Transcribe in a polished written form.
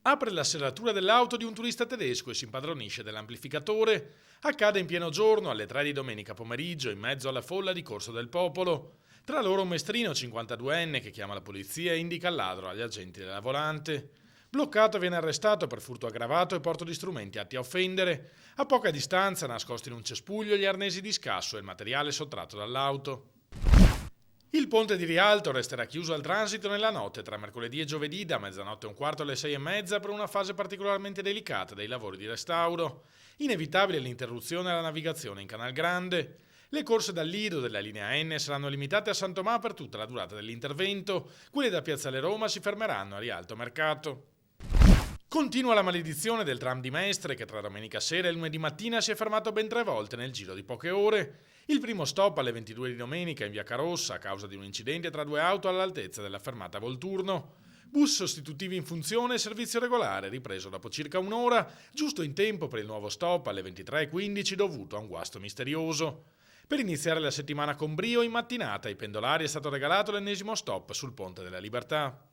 Apre la serratura dell'auto di un turista tedesco e si impadronisce dell'amplificatore. Accade in pieno giorno alle 3 di domenica pomeriggio in mezzo alla folla di Corso del Popolo. Tra loro un mestrino 52enne che chiama la polizia e indica il ladro agli agenti della volante. Bloccato viene arrestato per furto aggravato e porto di strumenti atti a offendere. A poca distanza, nascosti in un cespuglio, gli arnesi di scasso e il materiale sottratto dall'auto. Il ponte di Rialto resterà chiuso al transito nella notte tra mercoledì e giovedì da mezzanotte e un quarto alle 6:30 per una fase particolarmente delicata dei lavori di restauro. Inevitabile l'interruzione alla navigazione in Canal Grande. Le corse dal Lido della linea N saranno limitate a San Tomà per tutta la durata dell'intervento. Quelle da Piazzale Roma si fermeranno a Rialto Mercato. Continua la maledizione del tram di Mestre che tra domenica sera e lunedì mattina si è fermato ben 3 volte nel giro di poche ore. Il primo stop alle 22 di domenica in via Carossa a causa di un incidente tra 2 auto all'altezza della fermata Volturno. Bus sostitutivi in funzione e servizio regolare ripreso dopo circa un'ora, giusto in tempo per il nuovo stop alle 23:15 dovuto a un guasto misterioso. Per iniziare la settimana con brio in mattinata ai pendolari è stato regalato l'ennesimo stop sul Ponte della Libertà.